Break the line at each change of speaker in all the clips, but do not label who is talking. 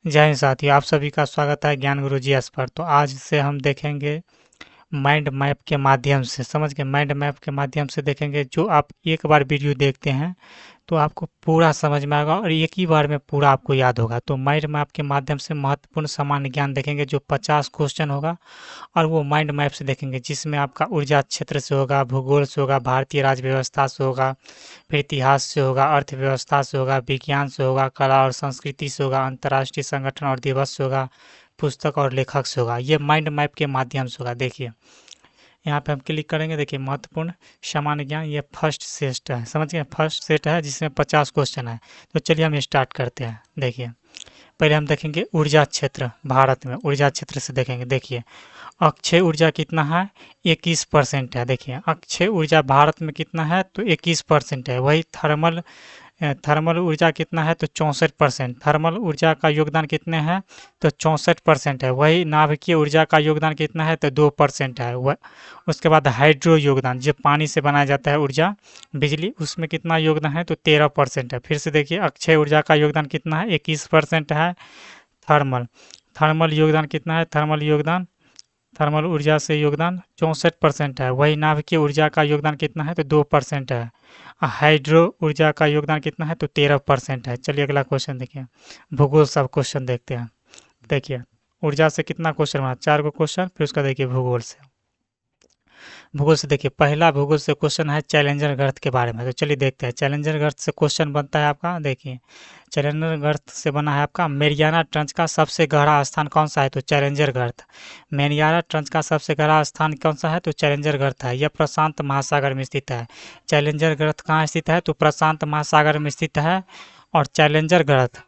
जय हिंद साथियों, आप सभी का स्वागत है ज्ञान गुरु जी एस पर। तो आज से हम देखेंगे माइंड मैप के माध्यम से, समझ गए। माइंड मैप के माध्यम से देखेंगे, जो आप एक बार वीडियो देखते हैं तो आपको पूरा समझ में आएगा और एक ही बार में पूरा आपको याद होगा। तो माइंड मैप के माध्यम से महत्वपूर्ण सामान्य ज्ञान देखेंगे, जो 50 क्वेश्चन होगा और वो माइंड मैप से देखेंगे, जिसमें आपका ऊर्जा क्षेत्र से होगा, भूगोल से होगा, भारतीय राज्य व्यवस्था से होगा, फिर इतिहास से होगा, अर्थव्यवस्था से होगा, विज्ञान से होगा, कला और संस्कृति से होगा, अंतर्राष्ट्रीय संगठन और दिवस से होगा, पुस्तक और लेखक से होगा। ये माइंड मैप के माध्यम से होगा। देखिए यहाँ पे हम क्लिक करेंगे। देखिए महत्वपूर्ण सामान्य ज्ञान, ये फर्स्ट सेट है, समझ गए। फर्स्ट सेट है जिसमें 50 क्वेश्चन है। तो चलिए हम स्टार्ट करते हैं। देखिए पहले हम देखेंगे ऊर्जा क्षेत्र भारत में। ऊर्जा क्षेत्र से देखेंगे। देखिए अक्षय ऊर्जा कितना है, 21% है। देखिए अक्षय ऊर्जा भारत में कितना है, तो 21% है। वही थर्मल थर्मल ऊर्जा कितना है, तो 64%। थर्मल ऊर्जा का योगदान कितने हैं, तो 64% है। वही नाभिकीय ऊर्जा का योगदान कितना है, तो 2% है। वह उसके बाद हाइड्रो योगदान, जो पानी से बनाया जाता है ऊर्जा, बिजली, उसमें कितना योगदान है, तो 13% है। फिर से देखिए अक्षय ऊर्जा का योगदान कितना है, 21% है। थर्मल थर्मल योगदान कितना है, थर्मल ऊर्जा से योगदान 64% है। वही नाभिकीय ऊर्जा का योगदान कितना है, तो 2% है। हाइड्रो ऊर्जा का योगदान कितना है, तो 13% है। चलिए अगला क्वेश्चन देखिए। भूगोल सब क्वेश्चन देखते हैं। देखिए ऊर्जा से कितना क्वेश्चन बना, 4 गो क्वेश्चन। फिर उसका देखिए भूगोल से। भूगोल से देखिए पहला भूगोल से क्वेश्चन है चैलेंजर गर्त के बारे में। तो चलिए देखते हैं चैलेंजर गर्त से क्वेश्चन बनता है आपका। देखिए चैलेंजर गर्त से बना है आपका, मेरियाना ट्रंच का सबसे गहरा स्थान कौन सा है, तो चैलेंजर गर्त। मेरियाना ट्रंच का सबसे गहरा स्थान कौन सा है, तो चैलेंजर गर्त है। यह प्रशांत महासागर में स्थित है। चैलेंजर गर्त कहाँ स्थित है, तो प्रशांत महासागर में स्थित है। और चैलेंजर गर्त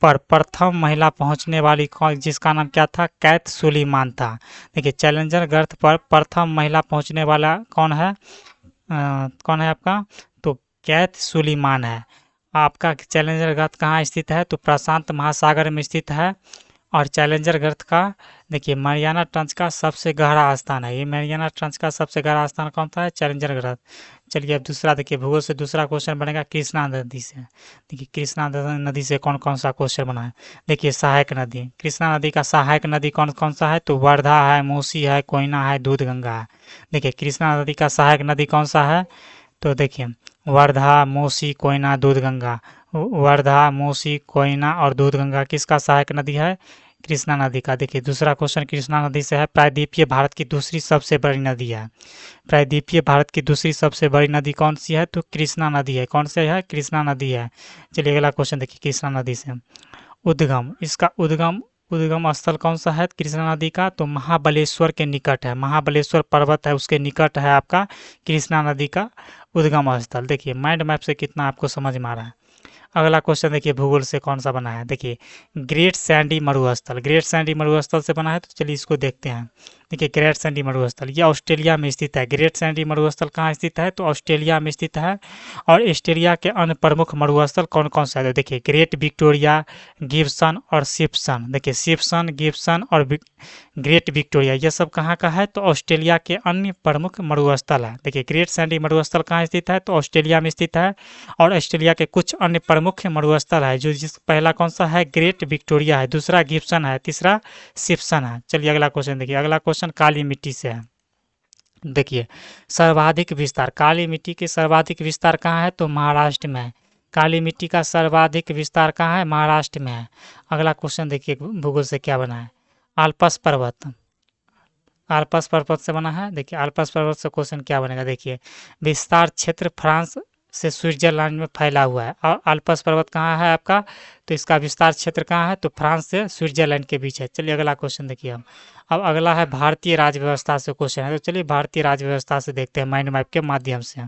पर प्रथम महिला पहुंचने वाली कौन, जिसका नाम क्या था, कैथ सुलीमान था। देखिए चैलेंजर गर्त पर प्रथम महिला पहुंचने वाला कौन है, कौन है आपका, तो कैथ सुलीमान है। आपका चैलेंजर गर्त कहाँ स्थित है, तो प्रशांत महासागर में स्थित है। और चैलेंजर गर्त का देखिए मरियाना ट्रंच का सबसे गहरा स्थान है। ये मरियाना ट्रंच का सबसे गहरा स्थान कौन सा है, चैलेंजर गर्त। चलिए अब दूसरा देखिए, भूगोल से दूसरा क्वेश्चन बनेगा कृष्णा नदी से। देखिए कृष्णा नदी से कौन कौन सा क्वेश्चन बना है। देखिए सहायक नदी, कृष्णा नदी का सहायक नदी कौन कौन सा है, तो वर्धा है, मूसी है, कोयना है, दूधगंगा है। देखिए कृष्णा नदी का सहायक नदी कौन सा है, तो देखिए वर्धा, मूसी, कोयना, दूधगंगा। वर्धा, मूसी, कोयना और दूधगंगा किसका सहायक नदी है, कृष्णा नदी का। देखिए दूसरा क्वेश्चन कृष्णा नदी से है, प्रायद्वीपीय भारत की दूसरी सबसे बड़ी नदी है। प्रायद्वीपीय भारत की दूसरी सबसे बड़ी नदी कौन सी है, तो कृष्णा नदी है। कौन से है, कृष्णा नदी है। चलिए अगला क्वेश्चन देखिए कृष्णा नदी से। उद्गम, इसका उद्गम उद्गम स्थल कौन सा है कृष्णा नदी का, तो महाबलेश्वर के निकट है। महाबलेश्वर पर्वत है उसके निकट है आपका कृष्णा नदी का उद्गम स्थल। देखिए माइंड मैप से कितना आपको समझ में आ रहा है। अगला क्वेश्चन देखिए भूगोल से कौन सा बना है। देखिए ग्रेट सैंडी मरुस्थल, ग्रेट सैंडी मरुस्थल से बना है। तो चलिए इसको देखते हैं। देखिए ग्रेट सैंडी मरुस्थल ये ऑस्ट्रेलिया में स्थित है। ग्रेट सैंडी मरुस्थल कहाँ स्थित है, तो ऑस्ट्रेलिया में स्थित है। और ऑस्ट्रेलिया के अन्य प्रमुख मरुस्थल कौन कौन सा है, तो देखिए ग्रेट विक्टोरिया, गिब्सन और सिप्सन। देखिए सिप्सन, गिब्सन और ग्रेट विक्टोरिया ये सब कहाँ का है, तो ऑस्ट्रेलिया के अन्य प्रमुख मरुस्थल है। देखिए ग्रेट सैंडी मरुस्थल कहाँ स्थित है, तो ऑस्ट्रेलिया में स्थित है। और ऑस्ट्रेलिया के कुछ अन्य प्रमुख मरुस्थल है, जो जिस पहला कौन सा है, ग्रेट विक्टोरिया है, दूसरा गिब्सन है, तीसरा सिप्सन है। चलिए अगला क्वेश्चन देखिए। अगला क्वेश्चन काली मिट्टी से है। देखिए सर्वाधिक विस्तार, काली मिट्टी के सर्वाधिक विस्तार कहाँ है, तो महाराष्ट्र में है। काली मिट्टी का सर्वाधिक विस्तार कहाँ है, महाराष्ट्र में है। अगला क्वेश्चन देखिए भूगोल से क्या बना है। आल्पस पर्वत, आल्पस पर्वत से बना है। देखिए आल्पस पर्वत से क्वेश्चन क्या बनेगा। देखिए विस्तार क्षेत्र फ्रांस से स्विट्जरलैंड में फैला हुआ है। और आल्पस पर्वत कहाँ है आपका, तो इसका विस्तार क्षेत्र कहाँ है, तो फ्रांस से स्विट्जरलैंड के बीच है। चलिए अगला क्वेश्चन देखिए हम। अब अगला है भारतीय राज्य व्यवस्था से क्वेश्चन है। तो चलिए भारतीय राज्य व्यवस्था से देखते हैं माइंड मैप के माध्यम से।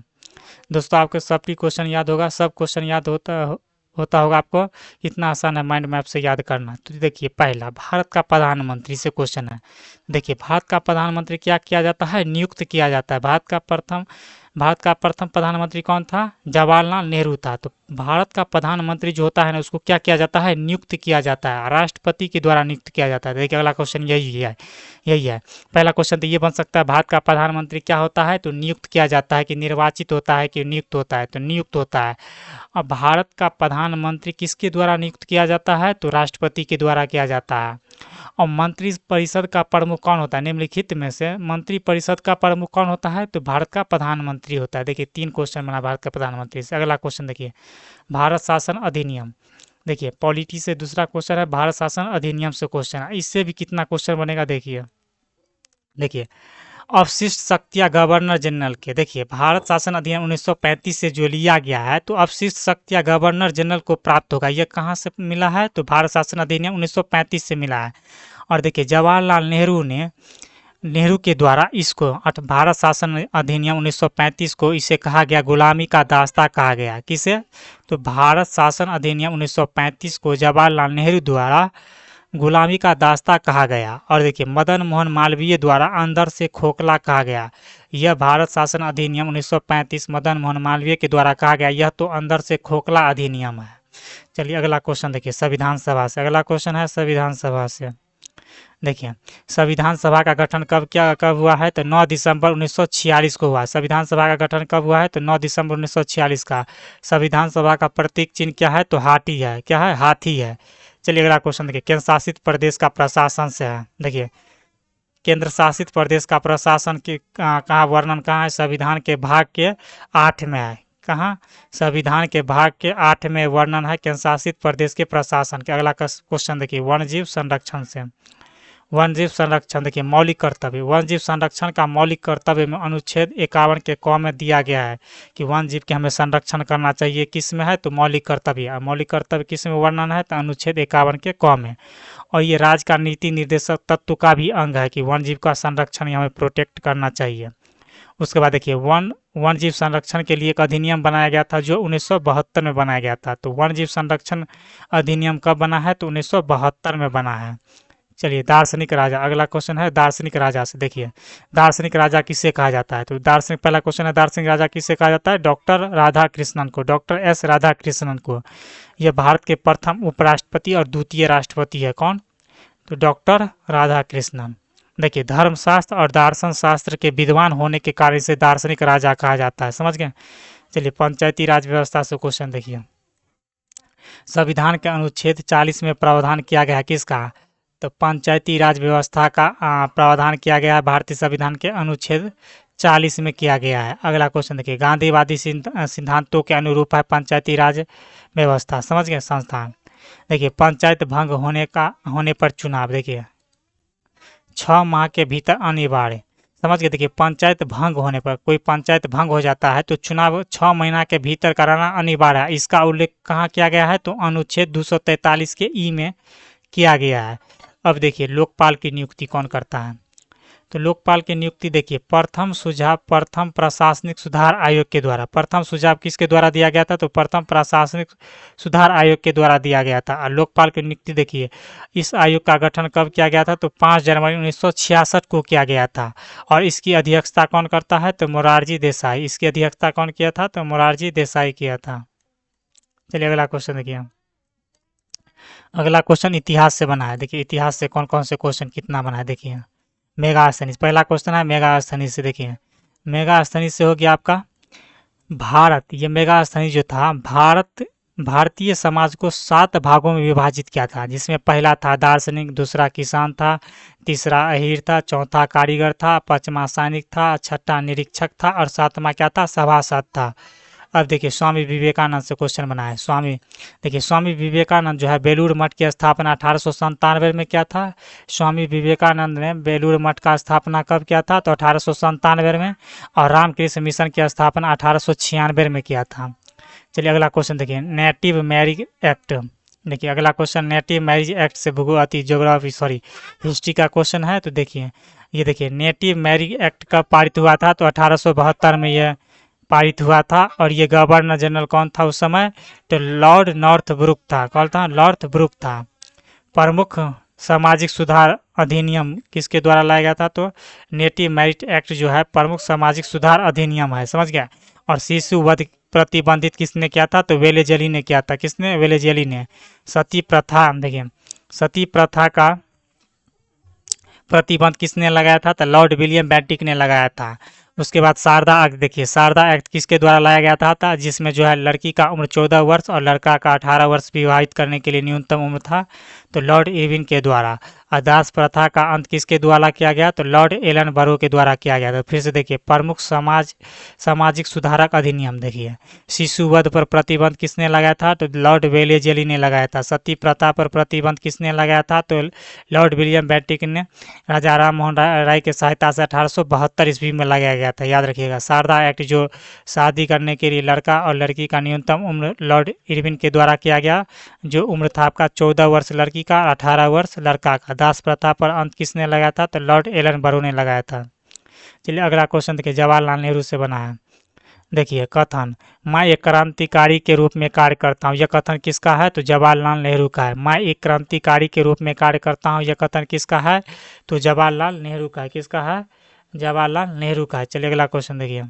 दोस्तों आपको सबकी क्वेश्चन याद होगा, सब क्वेश्चन याद होता होगा आपको। इतना आसान है माइंड मैप से याद करना। तो देखिए पहला भारत का प्रधानमंत्री से क्वेश्चन है। देखिए भारत का प्रधानमंत्री क्या किया जाता है, नियुक्त किया जाता है। भारत का प्रथम भारत का प्रथम प्रधानमंत्री कौन था? जवाहरलाल नेहरू था। तो भारत का प्रधानमंत्री जो होता है ना, उसको क्या किया जाता है? नियुक्त किया जाता है, राष्ट्रपति के द्वारा नियुक्त किया जाता है। देखिए अगला क्वेश्चन यही है। पहला क्वेश्चन तो ये बन सकता है, भारत का प्रधानमंत्री क्या होता है? तो नियुक्त किया जाता है, कि निर्वाचित होता है, कि नियुक्त होता है? तो नियुक्त होता है। अब भारत का प्रधानमंत्री किसके द्वारा नियुक्त किया जाता है? तो राष्ट्रपति के द्वारा किया जाता है। और मंत्री परिषद का प्रमुख कौन होता है? निम्नलिखित में से मंत्री परिषद का प्रमुख कौन होता है? तो भारत का प्रधानमंत्री होता है। देखिए 3 क्वेश्चन बना भारत का प्रधानमंत्री से। अगला क्वेश्चन देखिए, भारत शासन अधिनियम। देखिए पॉलिटी से दूसरा क्वेश्चन है, भारत शासन अधिनियम से क्वेश्चन है। इससे भी कितना क्वेश्चन बनेगा देखिए अवशिष्ट शक्तियाँ गवर्नर जनरल के। देखिए भारत शासन अधिनियम 1935 से जो लिया गया है, तो अवशिष्ट शक्तियाँ गवर्नर जनरल को प्राप्त होगा। यह कहाँ से मिला है? तो भारत शासन अधिनियम 1935 से मिला है। और देखिए जवाहरलाल नेहरू के द्वारा इसको भारत शासन अधिनियम 1935 को इसे कहा गया गुलामी का दास्ता कहा गया। किसे? तो भारत शासन अधिनियम 1935 को जवाहरलाल नेहरू द्वारा गुलामी का दास्ता कहा गया। और देखिए मदन मोहन मालवीय द्वारा अंदर से खोखला कहा गया। यह भारत शासन अधिनियम 1935 मदन मोहन मालवीय के द्वारा कहा गया, यह तो अंदर से खोखला अधिनियम है। चलिए अगला क्वेश्चन देखिए संविधान सभा से। अगला क्वेश्चन है संविधान सभा से। देखिए संविधान सभा का गठन कब हुआ है? तो 9 दिसंबर 1946 को हुआ। संविधान सभा का गठन कब हुआ है? तो 9 दिसंबर 1946 का। संविधान सभा का प्रतीक चिन्ह क्या है? तो हाथी है। क्या है? हाथी है। चलिए अगला क्वेश्चन देखिए, केंद्र शासित प्रदेश का प्रशासन से है। देखिए केंद्र शासित प्रदेश का प्रशासन के कहाँ वर्णन कहाँ है? संविधान के भाग के 8 में है। कहाँ? संविधान के भाग के 8 में वर्णन है केंद्र शासित प्रदेश के प्रशासन के। अगला क्वेश्चन देखिए वन्यजीव संरक्षण से। वन्यजीव संरक्षण देखिए मौलिक कर्तव्य। वन्यजीव संरक्षण का मौलिक कर्तव्य में अनुच्छेद 51 के क में दिया गया है कि वन्यजीव के हमें संरक्षण करना चाहिए। किस में है? तो मौलिक कर्तव्य। और मौलिक कर्तव्य किस में वर्णन है? तो अनुच्छेद 51 के क में। और ये राज्य का नीति निर्देशक तत्व का भी अंग है कि वन्यजीव का संरक्षण हमें प्रोटेक्ट करना चाहिए। उसके बाद देखिए वन्यजीव संरक्षण के लिए एक अधिनियम बनाया गया था, जो 1972 में बनाया गया था। तो वन्यजीव संरक्षण अधिनियम कब बना है? तो 1972 में बना है। चलिए दार्शनिक राजा। अगला क्वेश्चन है दार्शनिक राजा से। देखिए दार्शनिक राजा किसे कहा जाता है? तो दार्शनिक पहला क्वेश्चन है दार्शनिक राजा किसे कहा जाता है? डॉक्टर राधा कृष्णन को, डॉक्टर एस राधा कृष्णन को। यह भारत के प्रथम उपराष्ट्रपति और द्वितीय राष्ट्रपति है। कौन? तो डॉक्टर राधा कृष्णन। देखिए धर्मशास्त्र और दार्शन शास्त्र के विद्वान होने के कारण इसे दार्शनिक राजा कहा जाता है। समझ गए? चलिए पंचायती राज व्यवस्था से क्वेश्चन देखिए, संविधान के अनुच्छेद 40 में प्रावधान किया गया है किसका? तो पंचायती राज व्यवस्था का प्रावधान किया गया है भारतीय संविधान के अनुच्छेद 40 में किया गया है। अगला क्वेश्चन देखिए, गांधीवादी सिद्धांतों के अनुरूप है पंचायती राज व्यवस्था। समझ गए? संस्थान देखिए पंचायत भंग होने पर चुनाव। देखिए 6 माह के भीतर अनिवार्य। समझ गए? देखिए पंचायत भंग होने पर, कोई पंचायत भंग हो जाता है तो चुनाव 6 महीना के भीतर कराना अनिवार्य है। इसका उल्लेख कहाँ किया गया है? तो अनुच्छेद 243 के ई में किया गया है। अब देखिए लोकपाल की नियुक्ति कौन करता है? तो लोकपाल की नियुक्ति देखिए प्रथम सुझाव प्रथम प्रशासनिक सुधार आयोग के द्वारा। प्रथम सुझाव किसके द्वारा दिया गया था? तो प्रथम प्रशासनिक सुधार आयोग के द्वारा दिया गया था। और लोकपाल की नियुक्ति देखिए इस आयोग का गठन कब किया गया था? तो 5 जनवरी 1966 को किया गया था। और इसकी अध्यक्षता कौन करता है? तो मोरारजी देसाई। इसकी अध्यक्षता कौन किया था? तो मोरारजी देसाई किया था। चलिए अगला क्वेश्चन देखिए, अगला क्वेश्चन इतिहास से बना है। देखिए इतिहास से कौन कौन से क्वेश्चन कितना बना है देखिए। मेगास्थनीज पहला क्वेश्चन है मेगास्थनीज से। देखिए मेगास्थनीज से हो गया आपका भारत। ये मेगास्थनीज जो था भारतीय समाज को 7 भागों में विभाजित किया था, जिसमें पहला था दार्शनिक, दूसरा किसान था, तीसरा अहीर था, चौथा कारीगर था, पांचवा सैनिक था, छठा निरीक्षक था और सातवां क्या था? सभासद था। अब देखिए स्वामी विवेकानंद से क्वेश्चन बना है। स्वामी विवेकानंद जो है बेलूर मठ की स्थापना 1897 में किया था। स्वामी विवेकानंद ने बेलूर मठ का स्थापना कब किया था? तो 1897 में। और रामकृष्ण मिशन की स्थापना 1896 में किया था। चलिए अगला क्वेश्चन देखिए, नेटिव मैरिज एक्ट। देखिए अगला क्वेश्चन नेटिव मैरिज एक्ट से हिस्ट्री का क्वेश्चन है। तो देखिए ये देखिए नेटिव मैरिज एक्ट कब पारित हुआ था? तो 1872 में यह पारित हुआ था। और ये गवर्नर जनरल कौन था उस समय? तो लॉर्ड नॉर्थब्रुक था। कौन था? नॉर्थब्रुक था। प्रमुख सामाजिक सुधार अधिनियम किसके द्वारा लाया गया था? तो नेटिव मैरिट एक्ट जो है प्रमुख सामाजिक सुधार अधिनियम है, समझ गया। और शिशु वध प्रतिबंधित किसने किया था? तो वेलेजली ने किया था। किसने? वेलेजली ने। सती प्रथा, देखिए सती प्रथा का प्रतिबंध किसने लगाया था? तो लॉर्ड विलियम बेंटिक ने लगाया था। उसके बाद शारदा एक्ट, देखिए शारदा एक्ट किसके द्वारा लाया गया था? जिसमें जो है लड़की का उम्र 14 वर्ष और लड़का का 18 वर्ष विवाहित करने के लिए न्यूनतम उम्र था, तो लॉर्ड इरविन के द्वारा। दास प्रथा का अंत किसके द्वारा किया गया? तो लॉर्ड एलन बरो के द्वारा किया गया था। फिर से देखिए प्रमुख सामाजिक सुधारक अधिनियम, देखिए शिशु वध पर प्रतिबंध किसने लगाया था? तो लॉर्ड वेलेजली ने लगाया था। सती प्रथा पर प्रतिबंध किसने लगाया था? तो लॉर्ड विलियम बेंटिक ने राजा राम मोहन राय की सहायता से 1872 ईस्वी में लगाया गया था, याद रखिएगा। शारदा एक्ट जो शादी करने के लिए लड़का और लड़की का न्यूनतम उम्र लॉर्ड इरविन के द्वारा किया गया, जो उम्र था आपका 14 वर्ष लड़की का, 18 वर्ष लड़का का। दास प्रथा पर अंत किसने लगाया था? तो लॉर्ड एलन बरो ने लगाया था। चलिए अगला क्वेश्चन देखिए, जवाहरलाल नेहरू से बना है। देखिए कथन, मैं एक क्रांतिकारी के रूप में कार्य करता हूँ, यह कथन किसका है? तो जवाहरलाल नेहरू का है। मैं एक क्रांतिकारी के रूप में कार्य करता हूँ, यह कथन किसका है? तो जवाहरलाल नेहरू का है। किसका है? जवाहरलाल नेहरू का है। चलिए अगला क्वेश्चन देखिए।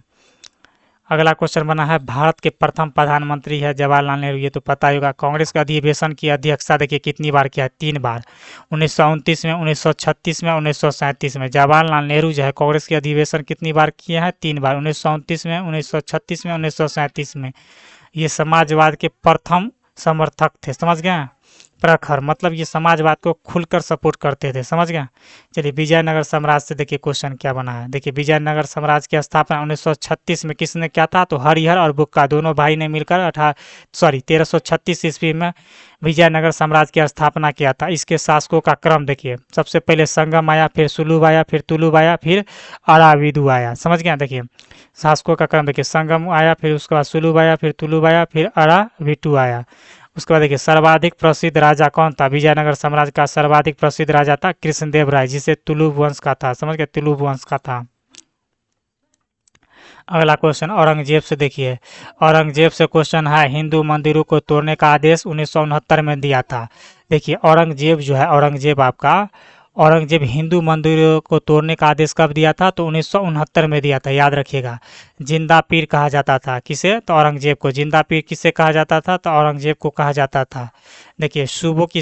अगला क्वेश्चन बना है, भारत के प्रथम प्रधानमंत्री है जवाहरलाल नेहरू, ये तो पता ही होगा। कांग्रेस के अधिवेशन की अध्यक्षता देखिए कितनी बार किया है? 3 बार, 1929 में, 1936 में, 1937 में। जवाहरलाल नेहरू जो है कांग्रेस के अधिवेशन कितनी बार किए हैं? 3 बार, 1929 में, 1936 में, 1937 में। ये समाजवाद के प्रथम समर्थक थे, समझ गए। प्रखर मतलब ये समाजवाद को खुलकर सपोर्ट करते थे, समझ गए। चलिए विजयनगर साम्राज्य से देखिए क्वेश्चन क्या बना है। देखिए विजयनगर साम्राज्य की स्थापना 1936 में किसने किया था? तो हरिहर और बुक्का दोनों भाई ने मिलकर 1336 ईस्वी में विजयनगर साम्राज्य की स्थापना किया था। इसके शासकों का क्रम देखिए, सबसे पहले संगम आया, फिर सुलभ आया, फिर तुलुब आया, फिर अराविदु आया, समझ गए। देखिए शासकों का क्रम देखिए, संगम आया, फिर उसके बाद सुलभ आया, फिर तुलुब आया, फिर अराविटु आया। उसके बाद देखिए सर्वाधिक प्रसिद्ध राजा कौन था? विजयनगर साम्राज्य का सर्वाधिक प्रसिद्ध राजा था कृष्णदेव राय, जिसे तुलुब वंश का था, समझ गए, तुलुब वंश का था। अगला क्वेश्चन औरंगजेब से देखिए, औरंगजेब से क्वेश्चन है, हिंदू मंदिरों को तोड़ने का आदेश 1969 में दिया था। देखिए औरंगजेब जो है, औरंगजेब हिंदू मंदिरों को तोड़ने का आदेश कब दिया था? तो 1969 में दिया था, याद रखिएगा। जिंदा पीर कहा जाता था किसे? तो औरंगजेब को। जिंदा पीर किसे कहा जाता था? तो औरंगजेब को कहा जाता था। देखिए सूबों की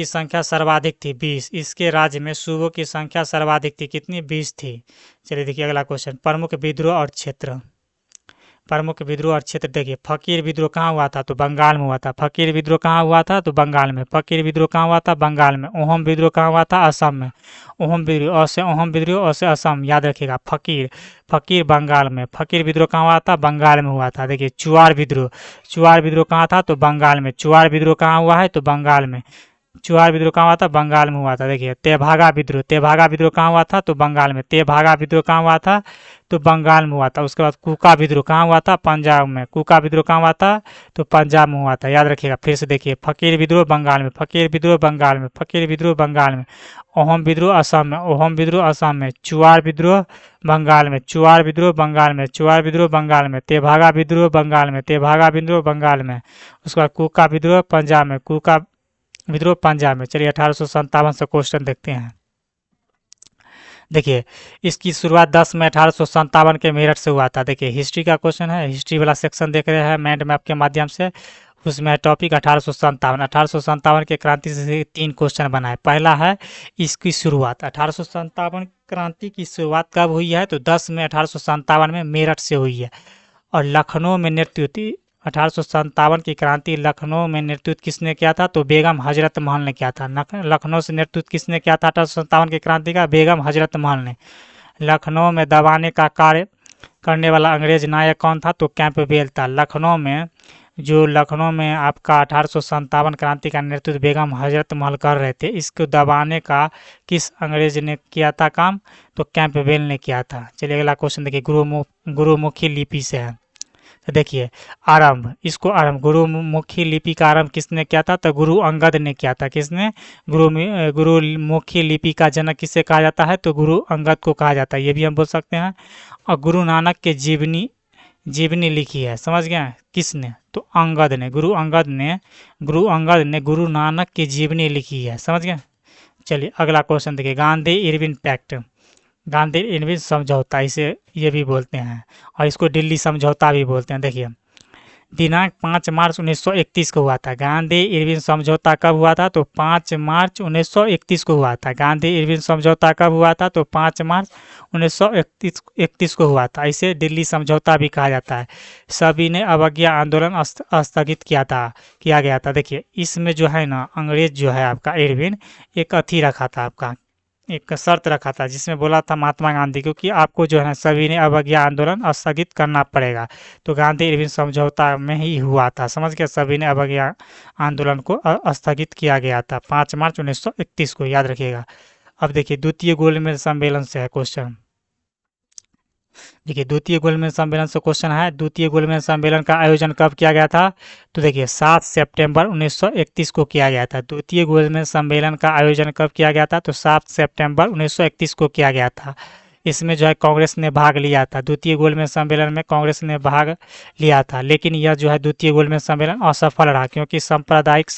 संख्या सर्वाधिक थी 20, इसके राज्य में सूबों की संख्या सर्वाधिक थी, कितनी? 20 थी। चलिए देखिए अगला क्वेश्चन, प्रमुख विद्रोह और क्षेत्र। प्रमुख विद्रोह और क्षेत्र देखिए, फकीर विद्रोह कहाँ हुआ था? तो बंगाल में हुआ था। फकीर विद्रोह कहाँ हुआ था? तो बंगाल में। फकीर विद्रोह कहाँ हुआ था? बंगाल में। ओहम विद्रोह कहाँ हुआ था? असम में। ओहम विद्रोह, से ओहम विद्रोह, और से असम, याद रखिएगा। फकीर बंगाल में। फकीर विद्रोह कहाँ हुआ था? बंगाल में हुआ था। देखिए चुआर विद्रोह कहाँ था? तो बंगाल में। चुआर विद्रोह कहाँ हुआ है? तो बंगाल में। चुआर विद्रोह कहाँ हुआ था? बंगाल में हुआ था। देखिए तेभागा विद्रोह कहाँ हुआ था? तो बंगाल में। तेभागा विद्रोह कहाँ हुआ था? तो बंगाल में हुआ था। उसके बाद कुका विद्रोह कहाँ हुआ था? पंजाब में। कुका विद्रोह कहाँ हुआ था? तो पंजाब में हुआ था, याद रखिएगा। फिर से देखिए, फकीर विद्रोह बंगाल में, फकीर विद्रोह बंगाल में, फकीर विद्रोह बंगाल में। ओहम विद्रोह असम में, ओहम विद्रोह असम में। चुआर विद्रोह बंगाल में, चुआर विद्रोह बंगाल में, चुआर विद्रोह बंगाल में। तेभागा विद्रोह बंगाल में, तेभागा विद्रोह बंगाल में। उसके बाद कुका विद्रोह पंजाब में, कुका विद्रोह पंजाब में। चलिए 1857 से क्वेश्चन देखते हैं। देखिए इसकी शुरुआत 10 मई 1857 के मेरठ से हुआ था। देखिए हिस्ट्री का क्वेश्चन है, हिस्ट्री वाला सेक्शन देख रहे हैं माइंड मैप के माध्यम से, उसमें टॉपिक 1857 के क्रांति से 3 क्वेश्चन बनाए। पहला है इसकी शुरुआत, 1857 क्रांति की शुरुआत कब हुई है? तो 10 मई 1857 में मेरठ से हुई है। और लखनऊ में नेतृत्व, 1857 की क्रांति लखनऊ में नेतृत्व किसने किया था? तो बेगम हजरत महल ने किया था। लखनऊ से नेतृत्व किसने किया था 1857 की क्रांति का? बेगम हजरत महल ने। लखनऊ में दबाने का कार्य करने वाला अंग्रेज नायक कौन था? तो कैंपबेल था। लखनऊ में आपका 1857 क्रांति का नेतृत्व बेगम हजरत महल कर रहे थे। इसको दबाने का किस अंग्रेज ने किया था काम? तो कैंपबेल ने किया था। चलिए अगला क्वेश्चन देखिए, गुरुमुखी लिपि से है। तो देखिए गुरुमुखी लिपि का आरंभ किसने किया था? तो गुरु अंगद ने किया था। किसने? गुरुमुखी लिपि का जनक किसे कहा जाता है? तो गुरु अंगद को कहा जाता है, ये भी हम बोल सकते हैं। और गुरु नानक के जीवनी लिखी है, समझ गए? किसने? तो अंगद ने, गुरु अंगद ने गुरु नानक की जीवनी लिखी है, समझ गए? चलिए अगला क्वेश्चन देखिए, Gandhi Irwin pact, Gandhi Irwin समझौता इसे ये भी बोलते हैं, और इसको दिल्ली समझौता भी बोलते हैं। देखिए दिनांक 5 मार्च 1931 को हुआ था। गांधी इरविन समझौता कब हुआ था? तो 5 मार्च 1931 को हुआ था। गांधी इरविन समझौता कब हुआ था? तो 5 मार्च 1931 को हुआ था। इसे दिल्ली समझौता भी कहा जाता है। सभी ने अवज्ञा आंदोलन स्थगित किया गया था। देखिए इसमें जो है ना, अंग्रेज जो है आपका इरविन एक अथी रखा था, आपका एक शर्त रखा था, जिसमें बोला था महात्मा गांधी को कि आपको जो है ना सभी ने अवज्ञा आंदोलन स्थगित करना पड़ेगा। तो गांधी इरविन समझौता में ही हुआ था, समझ गए? सभी ने अवज्ञा आंदोलन को स्थगित किया गया था 5 मार्च 1931 को, याद रखिएगा। अब देखिए द्वितीय गोलमेज सम्मेलन से है क्वेश्चन। देखिए द्वितीय गोलमेज सम्मेलन से क्वेश्चन है, द्वितीय गोलमेज सम्मेलन का आयोजन कब किया गया था? तो देखिए 7 सितंबर 1931 को किया गया था। द्वितीय गोलमेज सम्मेलन का आयोजन कब किया गया था? तो 7 सितंबर 1931 को किया गया था। इसमें जो है कांग्रेस ने भाग लिया था। द्वितीय गोलमेज सम्मेलन में कांग्रेस ने भाग लिया था, लेकिन यह जो है द्वितीय गोलमेज सम्मेलन असफल रहा, क्योंकि सांप्रदायिक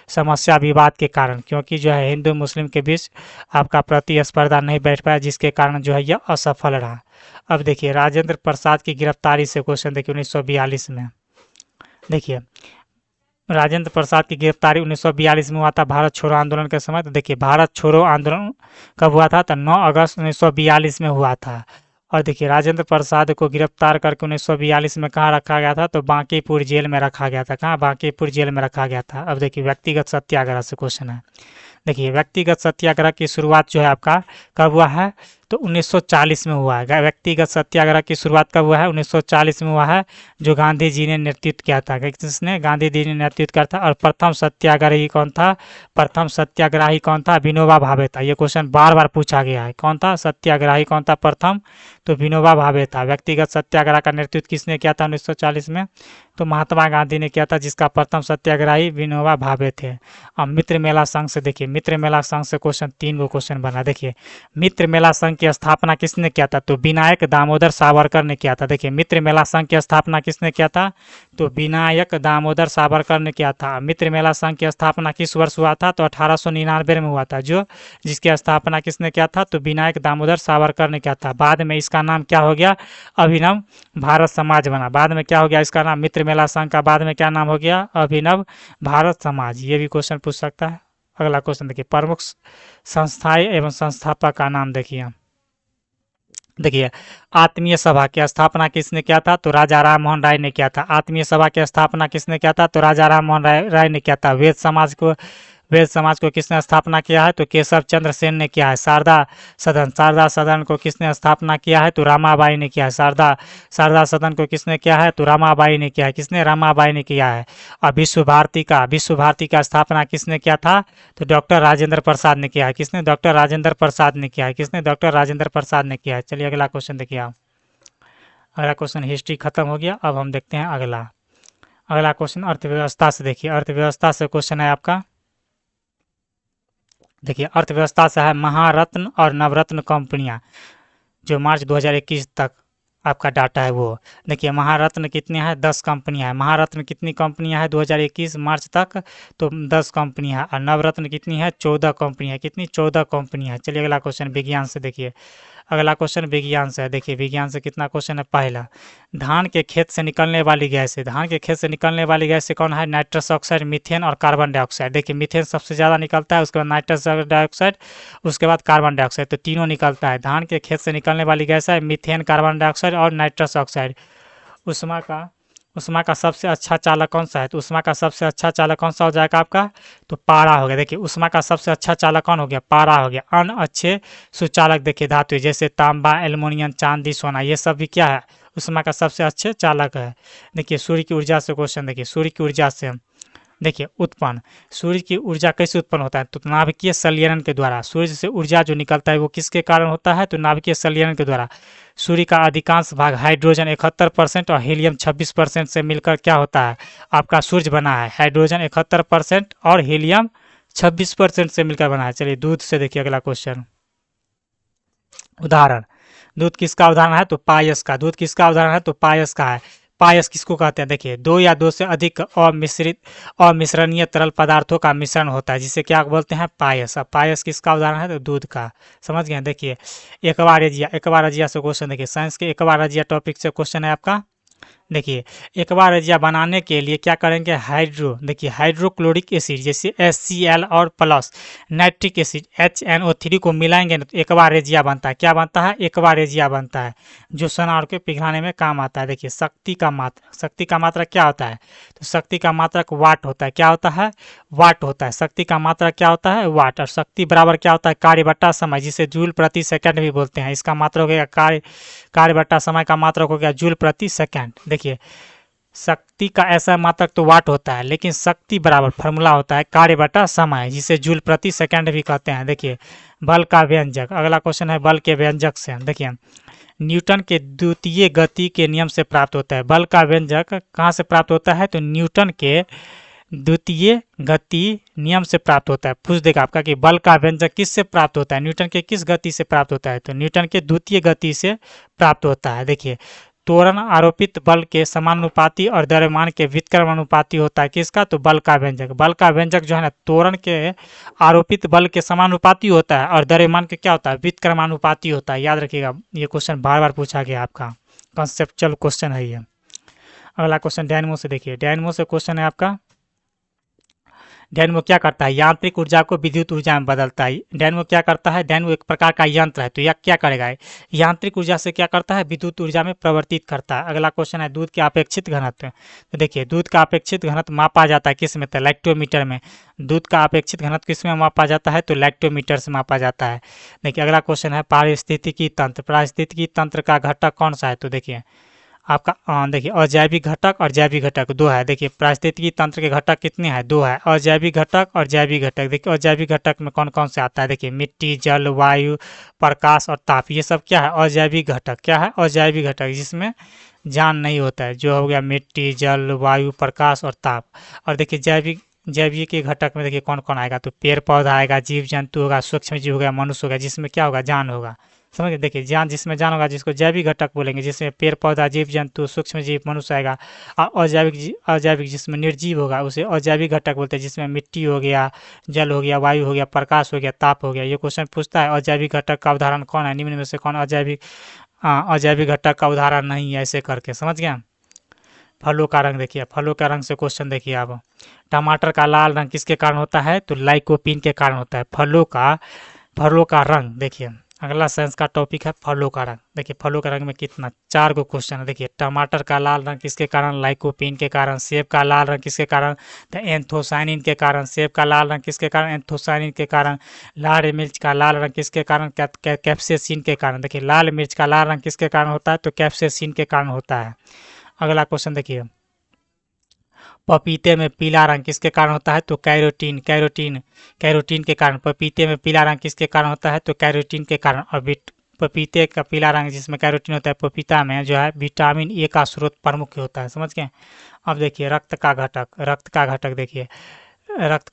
समस्या विवाद के कारण, क्योंकि जो है हिंदू मुस्लिम के बीच आपका प्रतिस्पर्धा नहीं बैठ पाया, जिसके कारण जो है यह असफल रहा। अब देखिए राजेंद्र प्रसाद की गिरफ्तारी से क्वेश्चन देखिए 1942 में। देखिए राजेंद्र प्रसाद की गिरफ्तारी 1942 में हुआ था, भारत छोड़ो आंदोलन के समय। तो देखिए भारत छोड़ो आंदोलन कब हुआ था? तो 9 अगस्त 1942 में हुआ था। और देखिए राजेंद्र प्रसाद को गिरफ्तार करके 1942 में कहाँ रखा गया था? तो बांकीपुर जेल में रखा गया था। कहाँ? बांकीपुर जेल में रखा गया था। अब देखिए व्यक्तिगत सत्याग्रह से क्वेश्चन है। देखिए व्यक्तिगत सत्याग्रह की शुरुआत जो है आपका कब हुआ है? तो 1940 में हुआ है। व्यक्तिगत सत्याग्रह की शुरुआत कब हुआ है? 1940 में हुआ है, जो गांधी जी ने नेतृत्व किया था। किसने? गांधी जी ने नेतृत्व किया था। और प्रथम सत्याग्रही कौन था? प्रथम सत्याग्रही कौन था? विनोबा भावे था। ये क्वेश्चन बार बार पूछा गया है, कौन था सत्याग्रही, कौन था प्रथम? तो विनोबा भावे था। व्यक्तिगत सत्याग्रह का नेतृत्व किसने किया था 1940 में? तो महात्मा गांधी ने किया था, जिसका प्रथम सत्याग्रही विनोबा भावे थे। अब मित्र मेला संघ से देखिए, मित्र मेला संघ से क्वेश्चन 3 गो क्वेश्चन बना। देखिए मित्र मेला संघ की स्थापना किसने किया था? तो विनायक दामोदर सावरकर ने किया था। देखिए मित्र मेला संघ की स्थापना किसने किया था? तो विनायक दामोदर सावरकर ने किया था। मित्र मेला संघ की स्थापना किस वर्ष हुआ था? तो 1899 में हुआ था, जो जिसकी स्थापना किसने किया था? तो विनायक दामोदर सावरकर ने किया था। बाद में इसका नाम क्या हो गया? अभिनव भारत समाज बना। बाद में क्या हो गया इसका नाम? मित्र मेला संघ का बाद में क्या नाम हो गया? अभिनव भारत समाज। ये भी क्वेश्चन पूछ सकता है। अगला क्वेश्चन देखिए, प्रमुख संस्थाएं एवं संस्थापक का नाम देखिए। देखिए आत्मीय सभा की स्थापना किसने किया था? तो राजा राम मोहन राय ने किया था। आत्मीय सभा की स्थापना किसने किया था? तो राजा राम मोहन राय ने किया था। वेद समाज को किसने स्थापना किया है? तो केशव चंद्र सेन ने किया है। शारदा सदन को किसने स्थापना किया है? तो रामाबाई ने किया है। शारदा सदन को किसने किया है? तो रामाबाई ने किया है। किसने? रामाबाई ने किया है। और विश्व भारती का स्थापना किसने किया था? तो डॉक्टर राजेंद्र प्रसाद ने किया है। किसने? डॉक्टर राजेंद्र प्रसाद ने किया है। किसने? डॉक्टर राजेंद्र प्रसाद ने किया है। चलिए अगला क्वेश्चन देखिए आप। अगला क्वेश्चन हिस्ट्री खत्म हो गया, अब हम देखते हैं अगला क्वेश्चन अर्थव्यवस्था से। देखिए अर्थव्यवस्था से क्वेश्चन है आपका। देखिए अर्थव्यवस्था से है, महारत्न और नवरत्न कंपनियां जो मार्च 2021 तक आपका डाटा है वो। देखिए महारत्न कितनी है? 10 कंपनियां हैं। महारत्न कितनी कंपनियां हैं 2021 मार्च तक? तो 10 कंपनियां हैं। और नवरत्न कितनी है? 14 कंपनियां हैं। कितनी? 14 कंपनियां हैं। चलिए अगला क्वेश्चन विज्ञान से देखिए। अगला क्वेश्चन विज्ञान से है। देखिए विज्ञान से कितना क्वेश्चन है? पहला, धान के खेत से निकलने वाली गैस है। धान के खेत से निकलने वाली गैस से कौन है? नाइट्रस ऑक्साइड, मीथेन और कार्बन डाइऑक्साइड। देखिए मीथेन सबसे ज़्यादा निकलता है, उसके बाद नाइट्रस डाइऑक्साइड, उसके बाद कार्बन डाइऑक्साइड। तो तीनों निकलता है। धान के खेत से निकलने वाली गैस है मीथेन, कार्बन डाइऑक्साइड और नाइट्रस ऑक्साइड। उष्मा का सबसे अच्छा चालक कौन सा है? तो उष्मा का सबसे अच्छा चालक कौन सा हो जाएगा आपका? तो पारा हो गया। देखिए उष्मा का सबसे अच्छा चालक कौन हो गया? पारा हो गया। अन्य अच्छे सुचालक देखिए धातु जैसे तांबा, एल्युमिनियम, चांदी, सोना, ये सब भी क्या है? उष्मा का सबसे अच्छे चालक है। देखिए सूर्य की ऊर्जा से क्वेश्चन देखिए, सूर्य की ऊर्जा से देखिए उत्पन्न, सूर्य की ऊर्जा कैसे उत्पन्न होता है? तो नाभिकीय संलयन के द्वारा। सूर्य से ऊर्जा जो निकलता है वो किसके कारण होता है? तो नाभिकीय संलयन के द्वारा। सूर्य का अधिकांश भाग हाइड्रोजन 71% और हीलियम 26% से मिलकर क्या होता है? आपका सूर्य बना है। हाइड्रोजन 71% और हीलियम 26% से मिलकर बना है। चलिए दूध से देखिए अगला क्वेश्चन। उदाहरण दूध किसका उदाहरण है? तो पायस का। दूध किसका उदाहरण है? तो पायस का है। पायस किसको कहते हैं? देखिए, दो या दो से अधिक अमिश्रणीय तरल पदार्थों का मिश्रण होता है, जिसे क्या बोलते हैं? पायस। अब पायस किसका उदाहरण है? तो दूध का। समझ गए? देखिए, एक्वारेजिया से क्वेश्चन देखिए, साइंस के एक्वारेजिया टॉपिक से क्वेश्चन है आपका। देखिए, एक्वारेजिया बनाने के लिए क्या करेंगे? देखिए, हाइड्रोक्लोरिक एसिड जैसे HCl और प्लस नाइट्रिक एसिड HNO3 को मिलाएंगे ना, तो एक्वारेजिया बनता है। क्या बनता है? एक्वारेजिया बनता है, जो सोनार के पिघलाने में काम आता है। देखिए, शक्ति का मात्रा क्या होता है? तो शक्ति का मात्रक वाट होता है। क्या होता है? वाट होता है। शक्ति का मात्रा क्या होता है? वाट। और शक्ति बराबर क्या होता है? कार्य बटा समय, जिसे जूल प्रति सेकंड भी बोलते हैं। इसका मात्रक हो गया कार्य बटा समय का मात्रक हो गया जूल प्रति सेकंड। देखिए, शक्ति का ऐसा मात्रक तो वाट होता है, लेकिन शक्ति बराबर फॉर्मूला होता है कार्य बटा समय, जिसे जूल प्रति सेकंड भी कहते हैं। देखिए, बल का व्यंजक। अगला क्वेश्चन है बल के व्यंजक से। देखिए, न्यूटन के द्वितीय गति के नियम से प्राप्त होता है। बल का व्यंजक कहाँ से प्राप्त होता है? तो न्यूटन के द्वितीय गति नियम से प्राप्त होता है। पूछ देगा आपका कि बल का व्यंजक किससे प्राप्त होता है? न्यूटन के किस गति से प्राप्त होता है? तो न्यूटन के द्वितीय गति से प्राप्त होता है। देखिए, त्वरण आरोपित बल के समानुपाती और द्रव्यमान के व्युत्क्रमानुपाती होता है। किसका? तो बल का व्यंजक। बल का व्यंजक जो है ना, त्वरण के आरोपित बल के समानुपाती होता है और द्रव्यमान के क्या होता है? व्युत्क्रमानुपाती होता है। याद रखिएगा, ये क्वेश्चन बार बार पूछा गया आपका, कॉन्सेप्चुअल क्वेश्चन है ये। अगला क्वेश्चन डायनमो से देखिए, डायनमो से क्वेश्चन है आपका। डायनमो क्या करता है? यांत्रिक ऊर्जा को विद्युत ऊर्जा में बदलता है। डायनमो क्या करता है? डायनमो एक प्रकार का यंत्र है, तो यह क्या करेगा? यांत्रिक ऊर्जा से क्या करता है? विद्युत ऊर्जा में परिवर्तित करता है। अगला क्वेश्चन है दूध के अपेक्षित घनत्व। तो देखिए, दूध का अपेक्षित घनत्व मापा जाता है किस में? तो लैक्टोमीटर में। दूध का अपेक्षित घनत्व किस में मापा जाता है? तो लैक्टोमीटर से मापा जाता है। देखिए, अगला क्वेश्चन है पारिस्थितिकी तंत्र। पारिस्थितिकी तंत्र का घटक कौन सा है? तो देखिए आपका देखिए, अजैविक घटक और जैविक घटक दो है। देखिए, पारिस्थितिकी तंत्र के घटक कितने हैं? दो है, अजैविक घटक और जैविक घटक। देखिए, अजैविक घटक में कौन कौन से आता है? देखिए, मिट्टी, जल, वायु, प्रकाश और ताप, ये सब क्या है? अजैविक घटक। क्या है? अजैविक घटक, जिसमें जान नहीं होता है, जो हो गया मिट्टी, जल, वायु, प्रकाश और ताप। और देखिए, जैविक के घटक में देखिए कौन कौन आएगा? तो पेड़ पौधा आएगा, जीव जंतु होगा, सूक्ष्म जीव हो गया, मनुष्य हो गया, जिसमें क्या होगा? जान होगा। समझ गए? देखिए, जान, जिसमें जान होगा, जिसको जैविक घटक बोलेंगे, जिसमें पेड़ पौधा, जीव जंतु, सूक्ष्म जीव, मनुष्य आएगा। अजैविक जिसमें निर्जीव होगा, उसे अजैविक घटक बोलते हैं, जिसमें मिट्टी हो गया, जल हो गया, वायु हो गया, प्रकाश हो गया, ताप हो गया। ये क्वेश्चन पूछता है अजैविक घटक का उदाहरण कौन है? निम्न में से कौन अजैविक घटक का उदाहरण नहीं है? ऐसे करके समझ गया। फलों का रंग देखिए, फलों का रंग से क्वेश्चन देखिए आप। टमाटर का लाल रंग किसके कारण होता है? तो लाइकोपीन के कारण होता है। फलों का रंग देखिए, अगला साइंस का टॉपिक है फलों का रंग। देखिए, फलों का रंग में कितना 4 गो क्वेश्चन है। देखिए, टमाटर का लाल रंग किसके कारण? लाइकोपीन के कारण। सेब का लाल रंग किसके कारण? तो एंथोसाइनिन के कारण। सेब का लाल रंग किसके कारण? एंथोसाइनिन के कारण। लाल मिर्च का लाल रंग किसके कारण? कैप्सेसिन के कारण। देखिए, लाल मिर्च का लाल रंग किसके कारण होता है? तो कैप्सेसिन के कारण होता है। अगला क्वेश्चन देखिए, पपीते में पीला रंग किसके कारण होता है? तो कैरोटीन के कारण। पपीते में पीला रंग किसके कारण होता है? तो कैरोटीन के कारण। और पपीते का पीला रंग जिसमें कैरोटीन होता है, पपीता में जो है विटामिन ए का स्रोत प्रमुख होता है। समझ गए? अब देखिए, रक्त का घटक देखिए, रक्त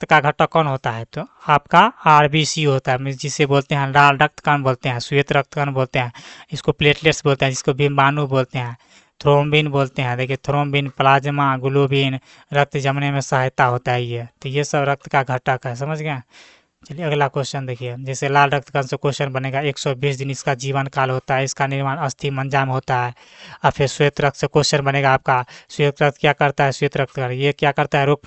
का घटक कौन होता है? तो आपका आरबीसी होता है, जिसे बोलते हैं लाल रक्त कण बोलते हैं, श्वेत रक्त कण बोलते हैं, इसको प्लेटलेट्स बोलते हैं, जिसको बिम्बाणु बोलते हैं, थ्रोम्बिन बोलते हैं। देखिए, थ्रोम्बिन, प्लाज्मा ग्लोबिन, रक्त जमने में सहायता होता है ये। तो ये सब रक्त का घटक है। समझ गए? चलिए, अगला क्वेश्चन देखिए, जैसे लाल रक्त कण से क्वेश्चन बनेगा। 120 दिन इसका जीवन काल होता है। इसका निर्माण अस्थि मंजा में होता है। और फिर श्वेत रक्त से क्वेश्चन बनेगा आपका। श्वेत रक्त क्या करता है? श्वेत रक्त कण ये क्या करता है? रोग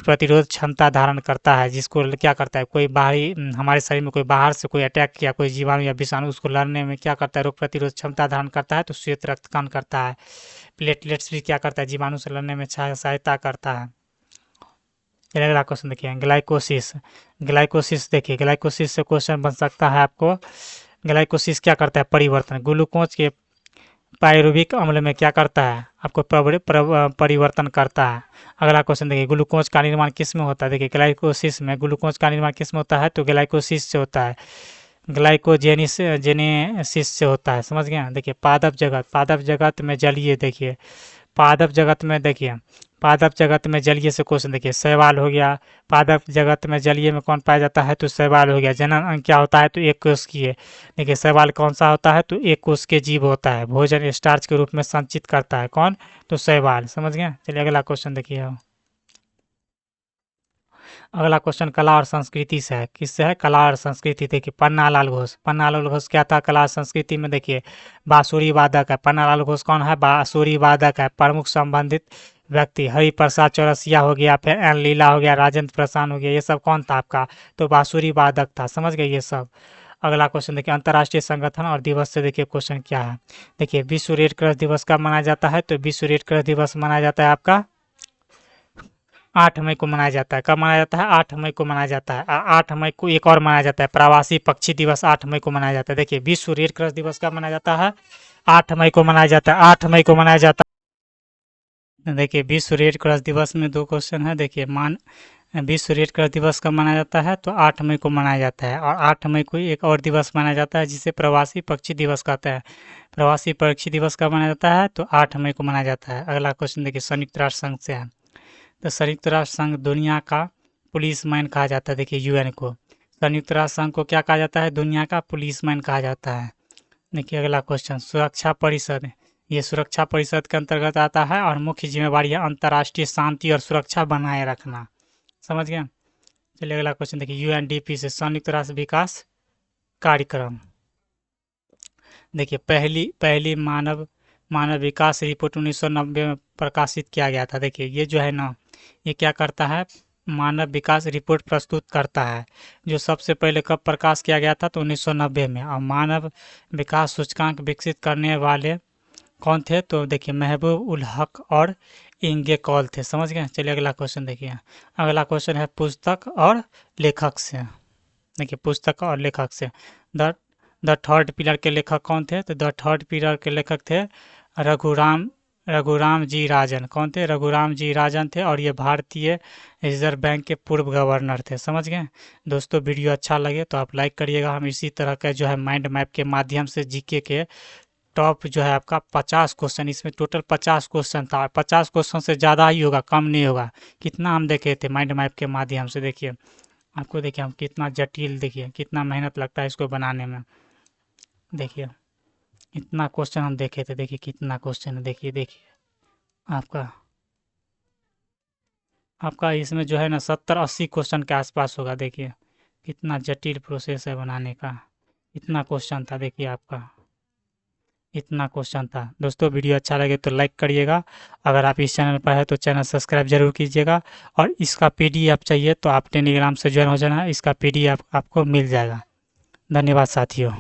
प्रतिरोध क्षमता धारण करता है, जिसको क्या करता है? कोई बाहरी हमारे शरीर में कोई बाहर से कोई अटैक किया, कोई जीवाणु या विषाणु, उसको लड़ने में क्या करता है? रोग प्रतिरोध क्षमता धारण करता है, तो श्वेत रक्त कण करता है। प्लेटलेट्स भी क्या करता है? जीवाणु से लड़ने में सहायता करता है। अगला क्वेश्चन देखिए, ग्लाइकोसिस देखिए, ग्लाइकोसिस से क्वेश्चन बन सकता है आपको। ग्लाइकोसिस क्या करता है? परिवर्तन। ग्लूकोज के पायरुविक अम्ल में क्या करता है? आपको परिवर्तन करता है। अगला क्वेश्चन देखिए, ग्लूकोज का निर्माण किस में होता है? देखिए, ग्लाइकोसिस में ग्लूकोज का निर्माण किस में होता है? तो ग्लाइकोसिस से होता है, ग्लाइकोजेनेसिस से होता है। समझ गए? देखिए, पादप जगत में जलीय देखिए, पादप जगत में देखिए, पादप जगत में जलीय से क्वेश्चन देखिए, शैवाल हो गया। पादप जगत में जलीय में कौन पाया जाता है? तो शैवाल हो गया। जनन अंग क्या होता है? तो एक कोशिकीय। देखिए शैवाल कौन सा होता है? तो एक कोशिकीय जीव होता है। भोजन स्टार्च के रूप में संचित करता है कौन? तो शैवाल। समझ गए? चलिए अगला क्वेश्चन देखिए अब। अगला क्वेश्चन कला और संस्कृति से है। किससे है? कला और संस्कृति। देखिए पन्नालाल घोष। पन्नालाल घोष क्या था? कला और संस्कृति में देखिए बांसुरी वादक है। पन्नालाल घोष कौन है? बांसुरी वादक है। प्रमुख संबंधित व्यक्ति हरिप्रसाद चौरसिया हो गया, फिर एन लीला हो गया, राजेंद्र प्रसाद हो गया, ये सब कौन था आपका? तो बांसुरी वादक था। समझ गए ये सब। अगला क्वेश्चन देखिए अंतर्राष्ट्रीय संगठन और दिवस से देखिए क्वेश्चन क्या है। देखिए विश्व रेड क्रॉस दिवस कब मनाया जाता है? तो विश्व रेड क्रॉस दिवस मनाया जाता है आपका 8 मई को मनाया जाता है। कब मनाया जाता है? 8 मई को मनाया जाता है। 8 मई को एक और मनाया जाता है, प्रवासी पक्षी दिवस 8 मई को मनाया जाता है। देखिए विश्व रेड क्रॉस दिवस कब मनाया जाता है? 8 मई को मनाया जाता है। 8 मई को मनाया जाता है। देखिए विश्व रेड क्रॉस दिवस में 2 क्वेश्चन है। देखिए विश्व रेड क्रॉस दिवस कब मनाया जाता है? तो 8 मई को मनाया जाता है। और 8 मई को एक और दिवस मनाया जाता है जिसे प्रवासी पक्षी दिवस कहते हैं। प्रवासी पक्षी दिवस कब मनाया जाता है? तो 8 मई को मनाया जाता है। अगला क्वेश्चन देखिए संयुक्त राष्ट्र संघ से है। तो संयुक्त राष्ट्र संघ दुनिया का पुलिसमैन कहा जाता है। देखिए यूएन को संयुक्त राष्ट्र संघ को क्या कहा जाता है? दुनिया का पुलिसमैन कहा जाता है। देखिए अगला क्वेश्चन सुरक्षा परिषद। ये सुरक्षा परिषद के अंतर्गत आता है और मुख्य जिम्मेवारी है अंतर्राष्ट्रीय शांति और सुरक्षा बनाए रखना। समझ गए? चलिए अगला क्वेश्चन देखिए यूएनडीपी से संयुक्त राष्ट्र विकास कार्यक्रम। देखिए पहली मानव विकास रिपोर्ट 1990 में प्रकाशित किया गया था। देखिए ये जो है ना, ये क्या करता है? मानव विकास रिपोर्ट प्रस्तुत करता है। जो सबसे पहले कब प्रकाश किया गया था? तो 1990 में। और मानव विकास सूचकांक विकसित करने वाले कौन थे? तो देखिए महबूब उल हक और इंगे कौल थे। समझ गए? चलिए अगला क्वेश्चन देखिए। अगला क्वेश्चन है पुस्तक और लेखक से। देखिए पुस्तक और लेखक से द द थर्ड पिलर के लेखक कौन थे? तो द थर्ड पिलर के लेखक थे रघुराम जी राजन। कौन थे? रघुराम जी राजन थे। और ये भारतीय रिजर्व बैंक के पूर्व गवर्नर थे। समझ गए? दोस्तों वीडियो अच्छा लगे तो आप लाइक करिएगा। हम इसी तरह के जो है माइंड मैप के माध्यम से जीके के टॉप जो है आपका 50 क्वेश्चन, इसमें टोटल 50 क्वेश्चन था। 50 क्वेश्चन से ज़्यादा ही होगा, कम नहीं होगा। कितना हम देखे थे माइंड मैप के माध्यम से। देखिए आपको देखिए हम कितना जटिल, देखिए कितना मेहनत लगता है इसको बनाने में। देखिए इतना क्वेश्चन हम देखे थे। देखिए कितना क्वेश्चन है। देखिए आपका इसमें जो है ना 70-80 क्वेश्चन के आसपास होगा। देखिए कितना जटिल प्रोसेस है बनाने का। इतना क्वेश्चन था। देखिए आपका इतना क्वेश्चन था। दोस्तों वीडियो अच्छा लगे तो लाइक करिएगा। अगर आप इस चैनल पर है तो चैनल सब्सक्राइब जरूर कीजिएगा। और इसका पीडीएफ चाहिए तो आप टेलीग्राम से ज्वाइन हो जाना, इसका पीडीएफ आपको मिल जाएगा। धन्यवाद साथियों।